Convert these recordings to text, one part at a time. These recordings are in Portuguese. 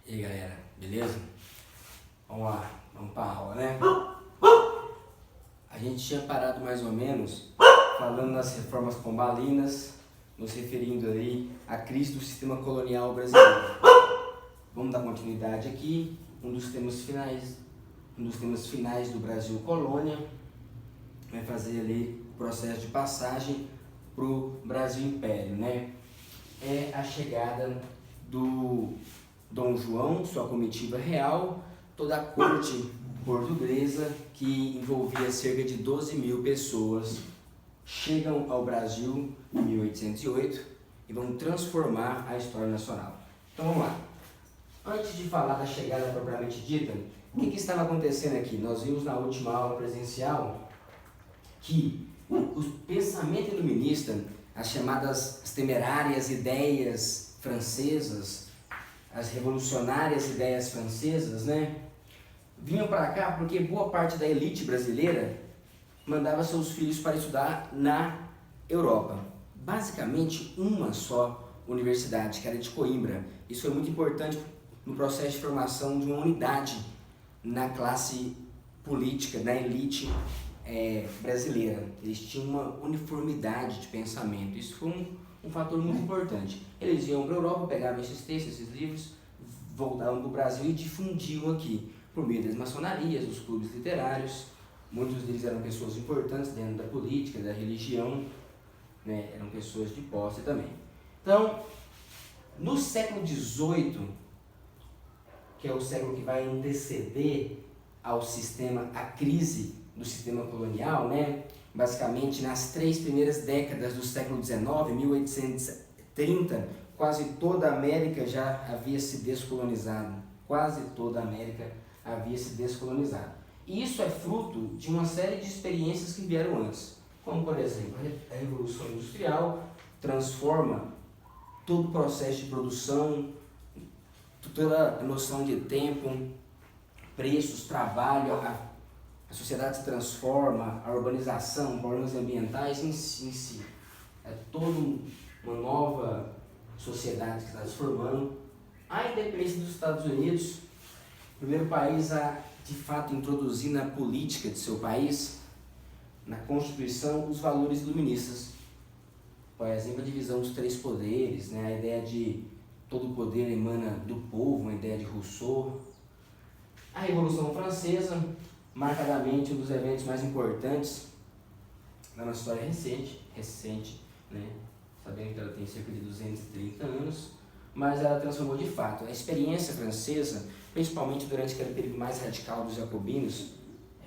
E aí galera, beleza? Vamos lá, vamos pra aula, né? A gente tinha parado mais ou menos falando nas reformas pombalinas, nos referindo aí à crise do sistema colonial brasileiro. Vamos dar continuidade aqui, um dos temas finais do Brasil Colônia, vai fazer ali o processo de passagem para o Brasil Império, né? É a chegada do Dom João, sua comitiva real, toda a corte portuguesa, que envolvia cerca de 12 mil pessoas, chegam ao Brasil em 1808 e vão transformar a história nacional. Então vamos lá. Antes de falar da chegada propriamente dita, o que estava acontecendo aqui? Nós vimos na última aula presencial que o pensamento iluminista, as chamadas temerárias ideias francesas, as revolucionárias ideias francesas, né, vinham para cá porque boa parte da elite brasileira mandava seus filhos para estudar na Europa. Basicamente, uma só universidade, que era de Coimbra. Isso foi muito importante no processo de formação de uma unidade na classe política, na elite brasileira. Eles tinham uma uniformidade de pensamento. Isso foi um fator muito importante. Eles iam para a Europa, pegavam esses textos, esses livros, voltavam para o Brasil e difundiam aqui, por meio das maçonarias, dos clubes literários. Muitos deles eram pessoas importantes dentro da política, da religião, né? Eram pessoas de posse também. Então, no século XVIII, que é o século que vai anteceder ao sistema, à crise do sistema colonial, né? Basicamente, nas 3 primeiras décadas do século XIX, 1830, quase toda a América já havia se descolonizado. Quase toda a América havia se descolonizado. E isso é fruto de uma série de experiências que vieram antes, como, por exemplo, a Revolução Industrial transforma todo o processo de produção, toda a noção de tempo, preços, trabalho, a sociedade se transforma, a urbanização, problemas ambientais em si. É toda uma nova sociedade que está se formando. A independência dos Estados Unidos, o primeiro país a, de fato, introduzir na política de seu país, na Constituição, os valores iluministas. Por exemplo, a divisão dos 3 poderes, né? A ideia de todo poder emana do povo, uma ideia de Rousseau. A Revolução Francesa, marcadamente um dos eventos mais importantes da nossa história recente, né? Sabendo que ela tem cerca de 230 anos, mas ela transformou de fato. A experiência francesa, principalmente durante aquele período mais radical dos jacobinos,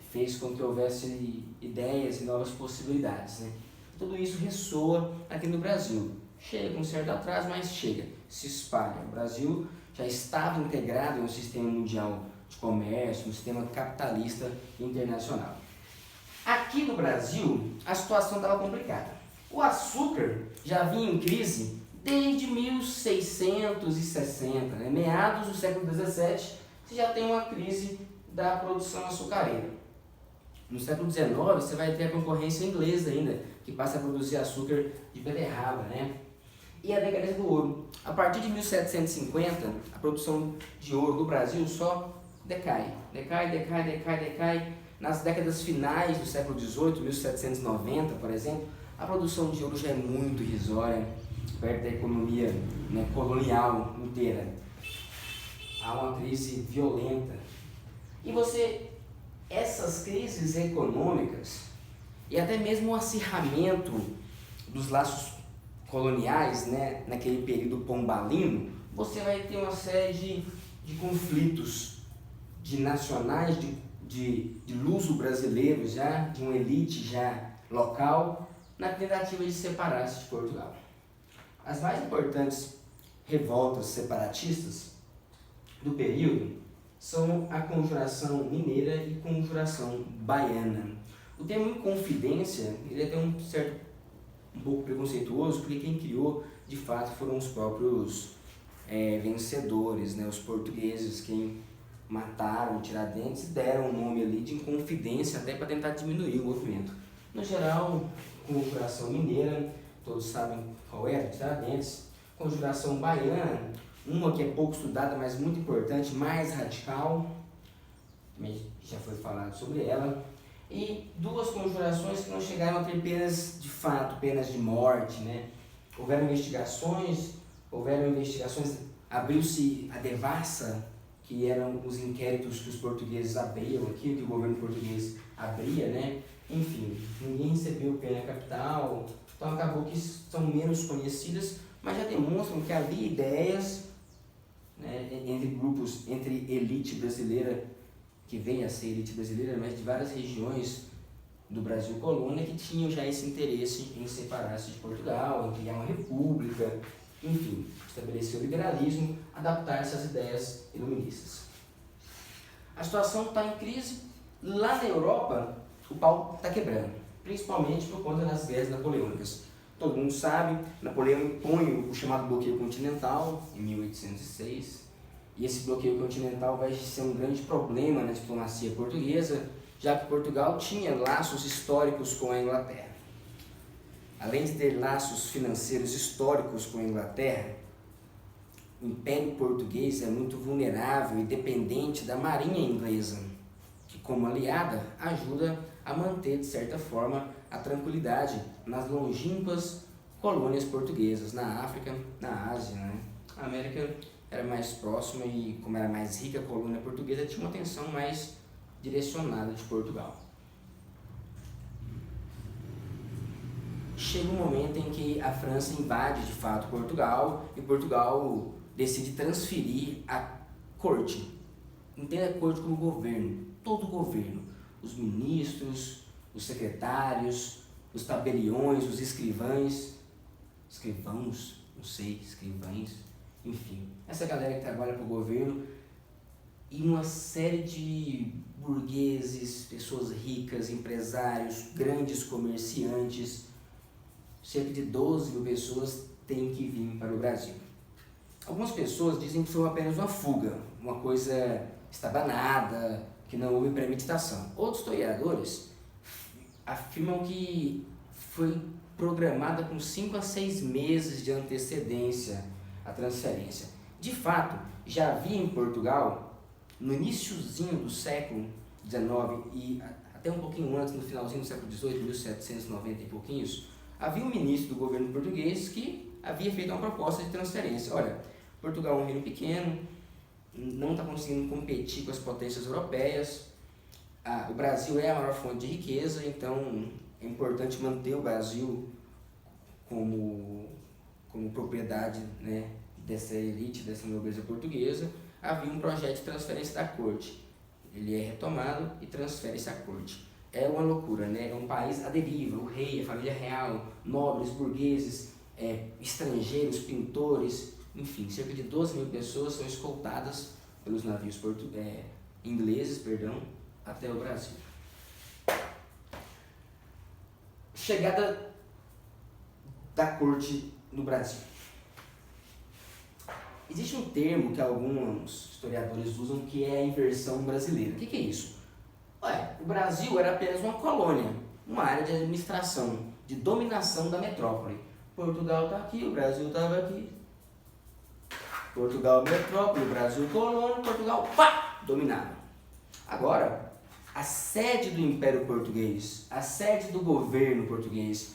fez com que houvesse ideias e novas possibilidades, né? Tudo isso ressoa aqui no Brasil. Chega com um certo atraso, mas chega, se espalha. O Brasil já estava integrado no sistema mundial de comércio, no sistema capitalista internacional. Aqui no Brasil, a situação estava complicada. O açúcar já vinha em crise desde 1660, né? Meados do século XVII, você já tem uma crise da produção açucareira. No século XIX, você vai ter a concorrência inglesa ainda, que passa a produzir açúcar de beterraba, né? E a decadência do ouro. A partir de 1750, a produção de ouro no Brasil só decai. Nas décadas finais do século XVIII, 1790, por exemplo, a produção de ouro já é muito irrisória, perto da economia, né, colonial inteira. Há uma crise violenta. E essas crises econômicas e até mesmo o acirramento dos laços coloniais, né, naquele período pombalino, você vai ter uma série de conflitos de nacionais, de luso-brasileiros já, de uma elite já local, na tentativa de separar-se de Portugal. As mais importantes revoltas separatistas do período são a Conjuração Mineira e Conjuração Baiana. O termo Inconfidência, ele é até um pouco preconceituoso, porque quem criou, de fato, foram os próprios vencedores, né? Os portugueses, quem mataram Tiradentes e deram o nome ali de Inconfidência, até para tentar diminuir o movimento. No geral, Conjuração Mineira, todos sabem qual é, Tiradentes. Conjuração Baiana uma que é pouco estudada, mas muito importante, mais radical, também já foi falado sobre ela, e duas conjurações que não chegaram a ter penas de fato, penas de morte, né? Houveram investigações, abriu-se a devassa, que eram os inquéritos que os portugueses abriam aqui, que o governo português abria, né? Enfim, ninguém recebeu pena capital, então acabou que são menos conhecidas, mas já demonstram que havia ideias, né, entre grupos, entre elite brasileira, que vem a ser elite brasileira, mas de várias regiões do Brasil colônia, que tinham já esse interesse em separar-se de Portugal, em criar uma república, enfim, estabelecer o liberalismo, adaptar-se às ideias iluministas. A situação está em crise. Lá na Europa, o pau está quebrando, principalmente por conta das guerras napoleônicas. Todo mundo sabe, Napoleão impõe o chamado bloqueio continental em 1806, e esse bloqueio continental vai ser um grande problema na diplomacia portuguesa, já que Portugal tinha laços históricos com a Inglaterra. Além de ter laços financeiros históricos com a Inglaterra, o Império Português é muito vulnerável e dependente da marinha inglesa, que como aliada ajuda a manter, de certa forma, a tranquilidade nas longínquas colônias portuguesas, na África, na Ásia, né? A América era mais próxima e, como era mais rica a colônia portuguesa, tinha uma atenção mais direcionada de Portugal. Chega um momento em que a França invade de fato Portugal e Portugal decide transferir a corte. Entenda a corte como governo, todo o governo, os ministros, os secretários, os tabeliões, os escrivães, enfim, essa galera que trabalha para o governo e uma série de burgueses, pessoas ricas, empresários, grandes comerciantes, cerca de 12 mil pessoas têm que vir para o Brasil. Algumas pessoas dizem que foi apenas uma fuga, uma coisa estabanada, que não houve premeditação. Outros historiadores afirmam que foi programada com 5 a 6 meses de antecedência a transferência. De fato, já havia em Portugal, no iniciozinho do século XIX e até um pouquinho antes, no finalzinho do século XVIII, 1790 e pouquinhos, havia um ministro do governo português que havia feito uma proposta de transferência. Olha, Portugal é um reino pequeno, não está conseguindo competir com as potências europeias, o Brasil é a maior fonte de riqueza, então é importante manter o Brasil como propriedade, né, dessa elite, dessa nobreza portuguesa. Havia um projeto de transferência da corte. Ele é retomado e transfere-se à corte. É uma loucura, né? É um país à deriva, o rei, a família real, nobres, burgueses, estrangeiros, pintores, enfim, cerca de 12 mil pessoas são escoltadas pelos navios ingleses, até o Brasil. Chegada da corte no Brasil. Existe um termo que alguns historiadores usam que é a inversão brasileira. O que é isso? O Brasil era apenas uma colônia, uma área de administração, de dominação da metrópole. Portugal está aqui, o Brasil estava aqui. Portugal metrópole, o Brasil colônia, Portugal, dominado. Agora, a sede do Império Português, a sede do governo português,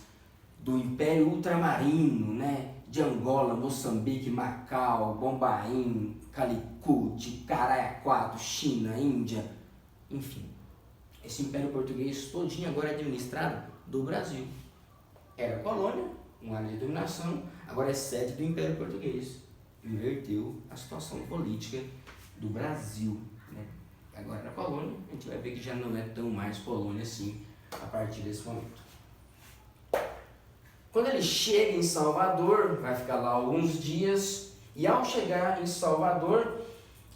do Império Ultramarino, né, de Angola, Moçambique, Macau, Bombaim, Calicut, Carayaquato, China, Índia, enfim. Esse Império Português todinho agora é administrado do Brasil. Era colônia, uma área de dominação, agora é sede do Império Português. Inverteu a situação política do Brasil, né? Agora era colônia, a gente vai ver que já não é tão mais colônia assim a partir desse momento. Quando ele chega em Salvador, vai ficar lá alguns dias, e ao chegar em Salvador,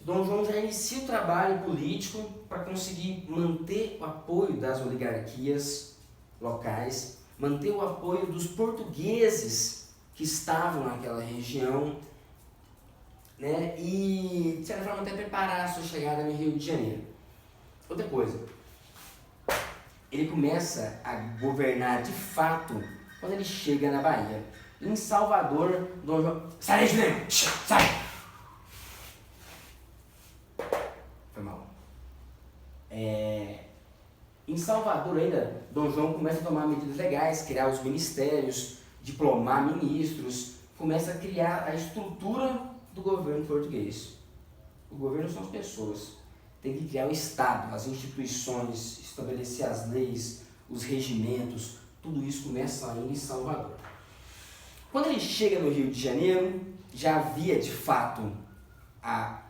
Dom João já inicia o trabalho político para conseguir manter o apoio das oligarquias locais, manter o apoio dos portugueses que estavam naquela região, né? E, de certa forma, até preparar a sua chegada no Rio de Janeiro. Outra coisa, ele começa a governar de fato quando ele chega na Bahia. Em Salvador, Dom João... Sai daí, Juliano! Sai! Em Salvador ainda, Dom João começa a tomar medidas legais, criar os ministérios, diplomar ministros, começa a criar a estrutura do governo português. O governo são as pessoas, tem que criar o Estado, as instituições, estabelecer as leis, os regimentos, tudo isso começa ainda em Salvador. Quando ele chega no Rio de Janeiro, já havia de fato a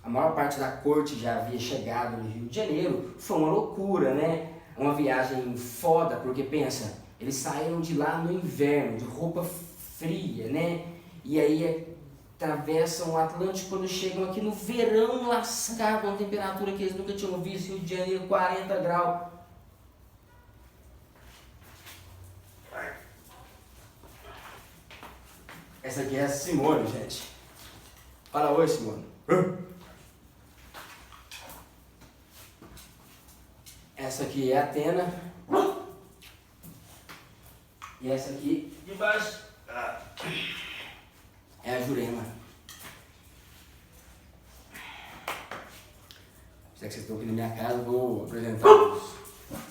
maior parte da corte já havia chegado no Rio de Janeiro. Foi uma loucura, né? Uma viagem foda, porque pensa, eles saíram de lá no inverno, de roupa fria, né? E aí atravessam o Atlântico, quando chegam aqui no verão, lascavam a temperatura que eles nunca tinham visto, Rio de Janeiro, 40 graus. Essa aqui é a Simone, gente. Fala oi, Simone. Essa aqui é a Atena. E essa aqui de baixo é a Jurema. Já que vocês estão aqui na minha casa, eu vou apresentar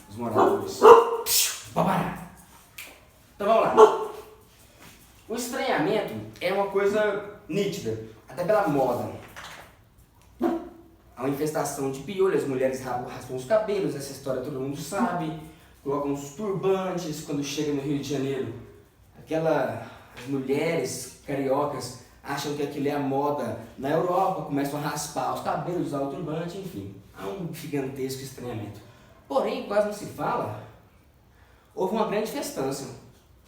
os moradores. Papará. Então vamos lá. O estranhamento é uma coisa nítida, até pela moda. Há uma infestação de piolho, as mulheres raspam os cabelos, essa história todo mundo sabe. Colocam os turbantes quando chega no Rio de Janeiro. As mulheres cariocas acham que aquilo é a moda na Europa, começam a raspar os cabelos, usar o turbante, enfim. Há um gigantesco estranhamento. Porém, quase não se fala, houve uma grande festança.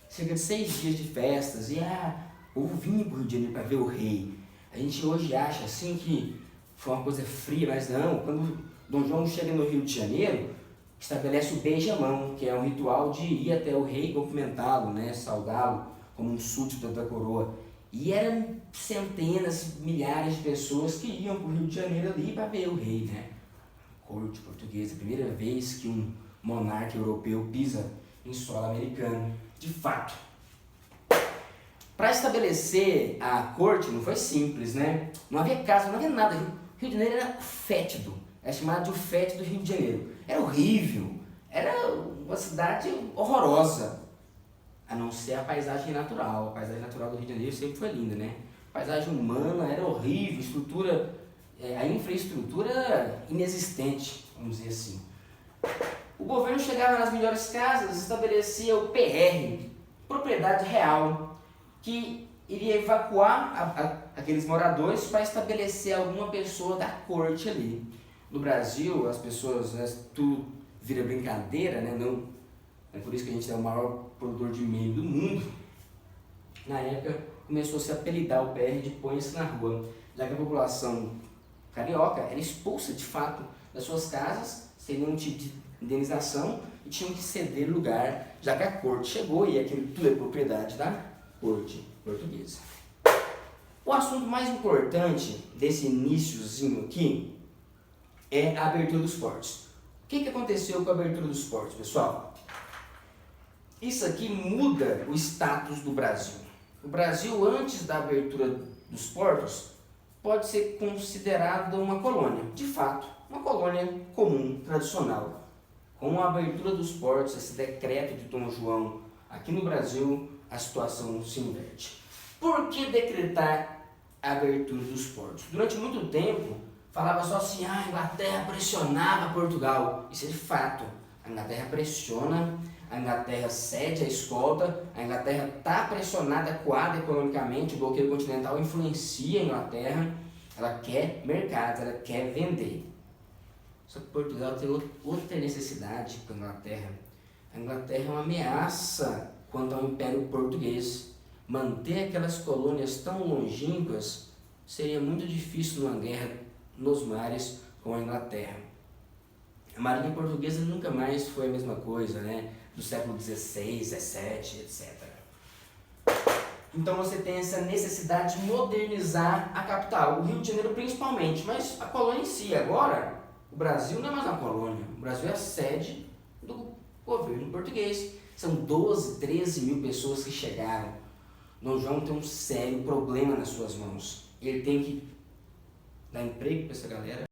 Cerca de 6 dias de festas, e o povo vinha para o Rio de Janeiro para ver o rei. A gente hoje acha assim que foi uma coisa fria, mas não. Quando Dom João chega no Rio de Janeiro, estabelece o beijamão, que é um ritual de ir até o rei cumprimentá-lo, né, saudá-lo como um súdito da coroa. E eram centenas, milhares de pessoas que iam para o Rio de Janeiro ali para ver o rei, né? Corte portuguesa, primeira vez que um monarca europeu pisa em solo americano. De fato, para estabelecer a corte não foi simples, né? Não havia casa, não havia nada. O Rio de Janeiro era fétido, é chamado de o fétido do Rio de Janeiro. Era horrível, era uma cidade horrorosa, a não ser a paisagem natural. A paisagem natural do Rio de Janeiro sempre foi linda, né? A paisagem humana era horrível, a infraestrutura inexistente, vamos dizer assim. O governo chegava nas melhores casas, estabelecia o PR, propriedade real, que iria evacuar aqueles moradores para estabelecer alguma pessoa da corte ali. No Brasil, as pessoas, né, tudo vira brincadeira, né? Não, é por isso que a gente é o maior produtor de meme do mundo. Na época, começou a se apelidar o PR de põe-se na rua, já que a população carioca era expulsa de fato das suas casas, sem nenhum tipo de indenização, e tinham que ceder lugar, já que a corte chegou e aquilo tudo é propriedade da corte portuguesa. O assunto mais importante desse iniciozinho aqui é a abertura dos portos. O que aconteceu com a abertura dos portos, pessoal? Isso aqui muda o status do Brasil. O Brasil, antes da abertura dos portos, pode ser considerado uma colônia, de fato, uma colônia comum, tradicional. Com a abertura dos portos, esse decreto de Dom João, aqui no Brasil, a situação se inverte. Por que decretar a abertura dos portos? Durante muito tempo, falava só assim, a Inglaterra pressionava Portugal. Isso é de fato. A Inglaterra pressiona, a Inglaterra cede a escolta, a Inglaterra está pressionada, acuada economicamente, o bloqueio continental influencia a Inglaterra, ela quer mercado, ela quer vender. Só que Portugal tem outra necessidade com a Inglaterra. A Inglaterra é uma ameaça quanto ao Império Português. Manter aquelas colônias tão longínquas seria muito difícil numa guerra nos mares com a Inglaterra. A marinha portuguesa nunca mais foi a mesma coisa, né? Do século XVI, XVII, etc. Então você tem essa necessidade de modernizar a capital, o Rio de Janeiro principalmente, mas a colônia em si. Agora, o Brasil não é mais uma colônia, o Brasil é a sede do governo português. São 12, 13 mil pessoas que chegaram. Dom João tem um sério problema nas suas mãos. Ele tem que dar emprego para essa galera,